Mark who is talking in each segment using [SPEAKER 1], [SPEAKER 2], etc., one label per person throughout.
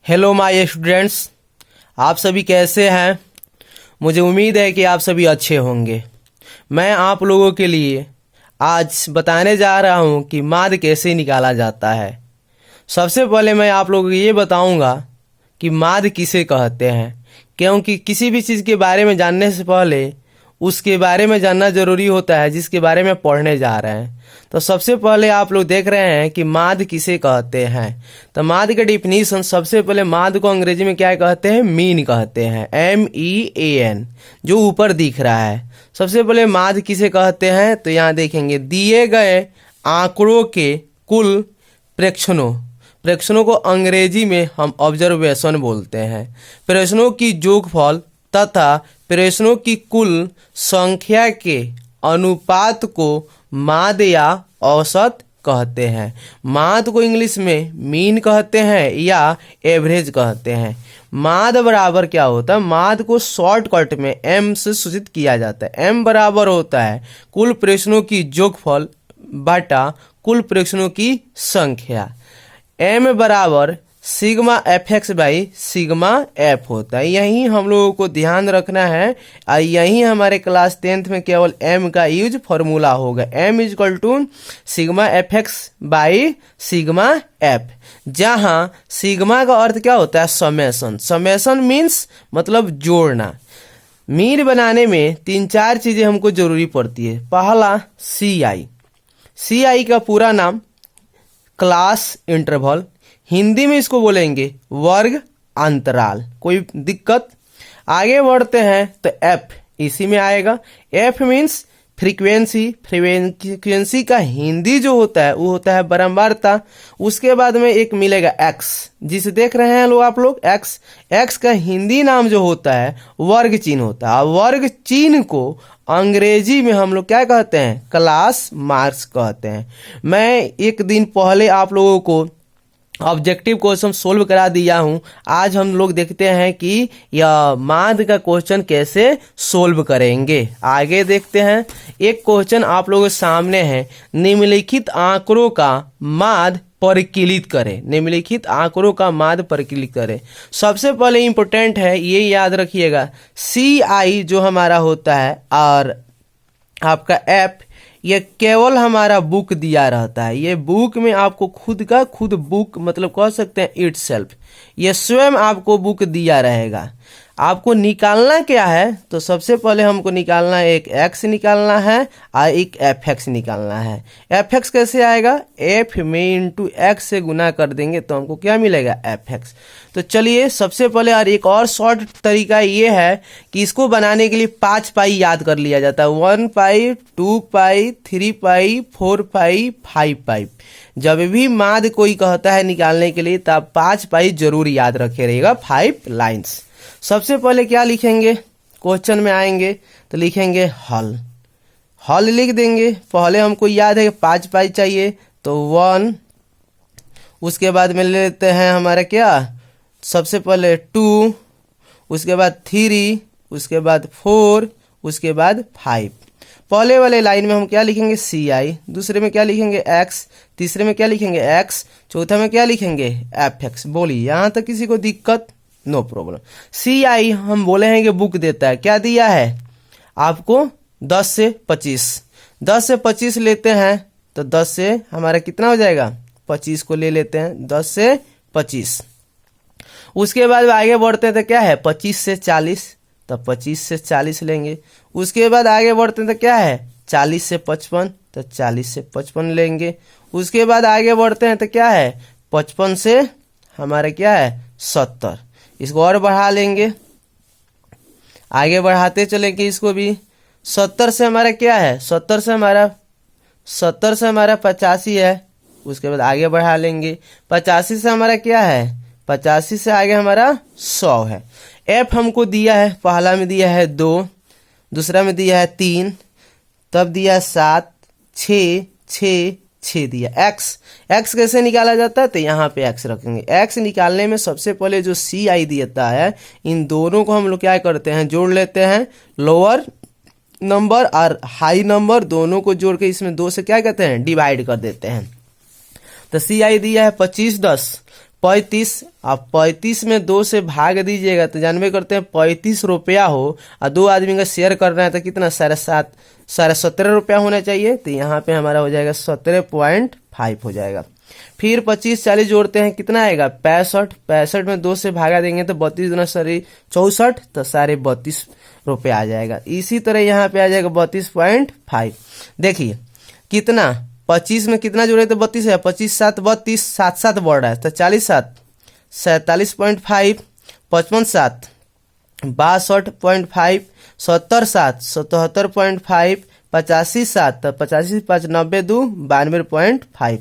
[SPEAKER 1] Hello my students, आप सभी कैसे हैं। मुझे उम्मीद है कि आप सभी अच्छे होंगे। मैं आप लोगों के लिए आज बताने जा रहा हूं कि माद कैसे निकाला जाता है। सबसे पहले मैं आप लोगों को ये बताऊंगा कि माद किसे कहते हैं, क्योंकि किसी भी चीज़ के बारे में जानने से पहले उसके बारे में जानना जरूरी होता है जिसके बारे में पढ़ने जा रहे हैं। तो सबसे पहले आप लोग देख रहे हैं कि माद किसे कहते हैं। तो माद का डिफिनीशन, सबसे पहले माद को अंग्रेजी में क्या कहते हैं, मीन कहते हैं, MEAN, जो ऊपर दिख रहा है। सबसे पहले माद किसे कहते हैं, तो यहाँ देखेंगे दिए गए आंकड़ों के कुल प्रेक्षणों को अंग्रेजी में हम ऑब्जर्वेशन बोलते हैं। प्रेक्षणों की जोगफल तथा प्रेक्षणों की कुल संख्या के अनुपात को माद या औसत कहते हैं। माद को इंग्लिश में मीन कहते हैं या एवरेज कहते हैं। माद बराबर क्या होता है, माद को शॉर्टकट में M से सूचित किया जाता है। M बराबर होता है कुल प्रेक्षणों की जोगफल बटा कुल प्रेक्षणों की संख्या। M बराबर sigma FX by sigma F होता है। यही हम लोगों को ध्यान रखना है और यही हमारे क्लास 10th में केवल M का यूज फॉर्मूला होगा। M equal to sigma FX by sigma F, जहाँ सिग्मा का अर्थ क्या होता है, समेशन। समेशन मीन्स मतलब जोड़ना। मीन बनाने में 3-4 चीज़ें हमको जरूरी पड़ती है। पहला CI का पूरा नाम क्लास इंटरवल, हिंदी में इसको बोलेंगे वर्ग अंतराल। कोई दिक्कत? आगे बढ़ते हैं तो F इसी में आएगा। F मीन्स फ्रीक्वेंसी का हिंदी जो होता है वो होता है बारंबारता। उसके बाद में एक मिलेगा X, जिसे देख रहे हैं आप लोग X का हिंदी नाम जो होता है वर्ग चिन्ह होता है। वर्ग चिन्ह को अंग्रेजी में हम लोग क्या कहते हैं, क्लास मार्क्स कहते हैं। मैं एक दिन पहले आप लोगों को ऑब्जेक्टिव क्वेश्चन सोल्व करा दिया हूं। आज हम लोग देखते हैं कि यह माद का क्वेश्चन कैसे सोल्व करेंगे। आगे देखते हैं। एक क्वेश्चन आप लोगों के सामने है, निम्नलिखित आंकड़ों का माद परिकलित करें। निम्नलिखित आंकड़ों का माद परिकलित करें। सबसे पहले इंपॉर्टेंट है, ये याद रखिएगा, CI जो हमारा होता है और आपका F, ये केवल हमारा बुक दिया रहता है। ये बुक में आपको खुद बुक मतलब कह सकते हैं इटसेल्फ, ये स्वयं आपको बुक दिया रहेगा। आपको निकालना क्या है, तो सबसे पहले हमको निकालना है, एक X निकालना है और एक FX निकालना है। FX कैसे आएगा, F में इंटू X से गुना कर देंगे तो हमको क्या मिलेगा, FX। तो चलिए सबसे पहले, और एक और शॉर्ट तरीका ये है कि इसको बनाने के लिए 5 पाई याद कर लिया जाता है। 1 पाई, 2 पाई, 3 पाई, 4 पाई, 5 पाई। जब भी माद कोई कहता है निकालने के लिए तो आप 5 पाई जरूर याद रखे रहेगा, 5 लाइन्स। सबसे पहले क्या लिखेंगे, क्वेश्चन में आएंगे तो लिखेंगे हल लिख देंगे। पहले हमको याद है कि 5 पाई चाहिए, तो 1, उसके बाद में ले लेते हैं हमारा क्या, सबसे पहले 2, उसके बाद 3, उसके बाद 4, उसके बाद 5। पहले वाले लाइन में हम क्या लिखेंगे, CI, दूसरे में क्या लिखेंगे X, तीसरे में क्या लिखेंगे X, चौथा में क्या लिखेंगे FX। बोलिए यहाँ तक किसी को दिक्कत? No problem. CI हम बोले हैं कि बुक देता है, क्या दिया है आपको, 10 से 25 लेते हैं तो 10 से हमारा कितना हो जाएगा, 25 को ले लेते हैं, 10 से 25। उसके बाद आगे बढ़ते हैं तो क्या है, 25 से 40, तो 25 से 40 लेंगे। उसके बाद आगे बढ़ते हैं तो क्या है, 40 से 55, तो 40 से 55 लेंगे। उसके बाद आगे बढ़ते हैं तो क्या है, 55 से हमारा क्या है, 70। इसको और बढ़ा लेंगे, आगे बढ़ाते चलेंगे इसको भी। 70 से हमारा क्या है, 70 से हमारा 85 है। उसके बाद आगे बढ़ा लेंगे, 85 से हमारा क्या है, 85 से आगे हमारा 100 है। F हमको दिया है, पहला में दिया है 2, दूसरा में दिया है 3, तब दिया है 7, 6 दिया। X कैसे निकाला जाता है, तो यहाँ पे X रखेंगे। X निकालने में सबसे पहले जो CI देता है, इन दोनों को हम लोग क्या करते हैं, जोड़ लेते हैं। लोअर नंबर और हाई नंबर दोनों को जोड़ के इसमें 2 से क्या कहते हैं, डिवाइड कर देते हैं। तो CI दिया है 25, 10, 35, आप 35 में 2 से भाग दीजिएगा तो जानवे करते हैं 35 रुपया हो और 2 आदमी का शेयर करना है तो कितना 17.5 रुपया होना चाहिए। तो यहाँ पे हमारा हो जाएगा 17.5 हो जाएगा। फिर 25 40 जोड़ते हैं, कितना आएगा 65। 65 में 2 से भागा देंगे तो 32 दूना 64, तो 32.5 रुपये आ जाएगा। इसी तरह यहाँ पे आ जाएगा 32.5। देखिए कितना 25 में कितना जोड़े तो 32 है, 25 7 32, 7 7 बढ़ रहा है तो 40 7 47.5, 55 7 62.5, 70 7 77.5, 85 7 तो 85 5 90 2 92.5।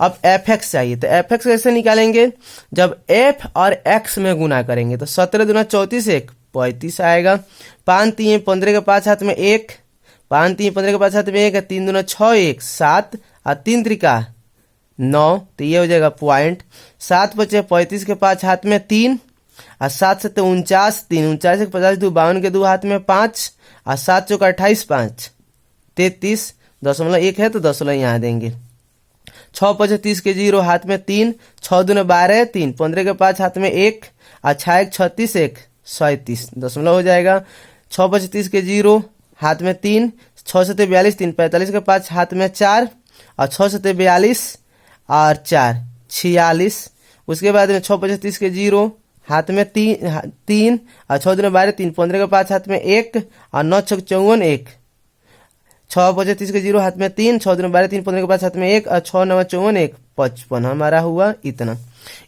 [SPEAKER 1] अब एफ एक्स चाहिए तो एफ एक्स कैसे निकालेंगे, जब एफ और एक्स में गुना करेंगे तो 17 दूना 34 1 35 आएगा। 5 3 15 के 5 हाथ में 1, 5 3 15 के 5 हाथ में 1, 3 दूना 6 1 7 और 3 त्रिका 9, तो ये हो जाएगा पॉइंट। 7 बचे 35 के 5 हाथ में 3 और 7 7 49, 3 49 के 50 2 52 के 2 हाथ में 5 और 7 चौका 28 5 33, 0.1 है तो 0 यहाँ देंगे। 6 5 30 के 0 हाथ में 3, 6 दूना 12 3, 15 के 5 हाथ में 1 और 6 1 36 1 37 दशमलव हो जाएगा। 6 5 30 के 0 हाथ में 3, 6 7 42 3, 45 के 5 हाथ में 4 और 6 7 42 और 4 46। उसके बाद में 6 5 30 के 0 हाथ में 3 और 6 दूना 12 3, 15 के 5 हाथ में 1 और 9 6 54 1, 6 5 30 के 0 हाथ में 3, 6 दूना 12 3, 15 के 5 हाथ में 1 और 6 9 54 1 55 हमारा हुआ इतना।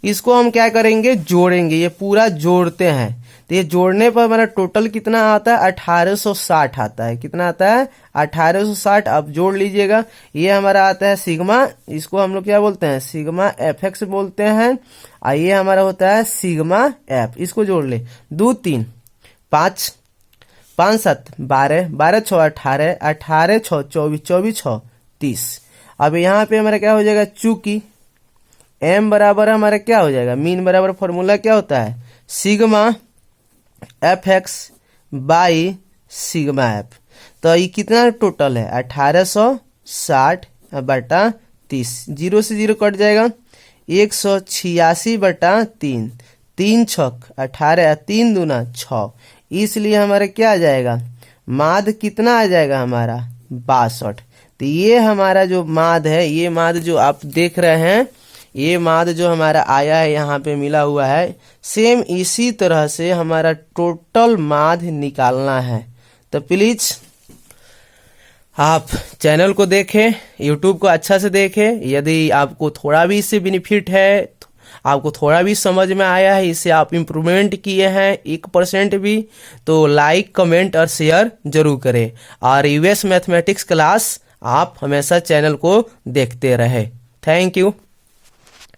[SPEAKER 1] इसको हम क्या करेंगे, जोड़ेंगे, ये पूरा जोड़ते हैं तो ये जोड़ने पर हमारा टोटल कितना आता है 1860 आता है। कितना आता है 1860। अब जोड़ लीजिएगा, ये हमारा आता है सिग्मा, इसको हम लोग क्या बोलते हैं सिग्मा एफ एक्स बोलते हैं, और ये हमारा होता है सिग्मा एफ। इसको जोड़ ले, 2 3 5 5 7 12 12 6 18 18 6 24 24 6 30। अब यहाँ पे हमारा क्या हो जाएगा, चूंकि m बराबर हमारा क्या हो जाएगा, मीन बराबर फॉर्मूला क्या होता है sigma F x by sigma F. तो ये कितना टोटल है 1860 बटा 30, 0 से 0 कट जाएगा, 186 बटा 3, 3 छक 18 3 दूना 6, इसलिए हमारा क्या आ जाएगा माद कितना आ जाएगा हमारा 62। तो ये हमारा जो माद है, ये माद जो आप देख रहे हैं, ये माद जो हमारा आया है यहाँ पे मिला हुआ है, सेम इसी तरह से हमारा टोटल माद निकालना है। तो प्लीज आप चैनल को देखें, यूट्यूब को अच्छा से देखें। यदि आपको थोड़ा भी इससे बेनिफिट है, आपको थोड़ा भी समझ में आया है, इससे आप इम्प्रूवमेंट किए हैं 1% भी, तो लाइक कमेंट और शेयर जरूर करें। और यूएस मैथमेटिक्स क्लास आप हमेशा चैनल को देखते रहे। Thank you.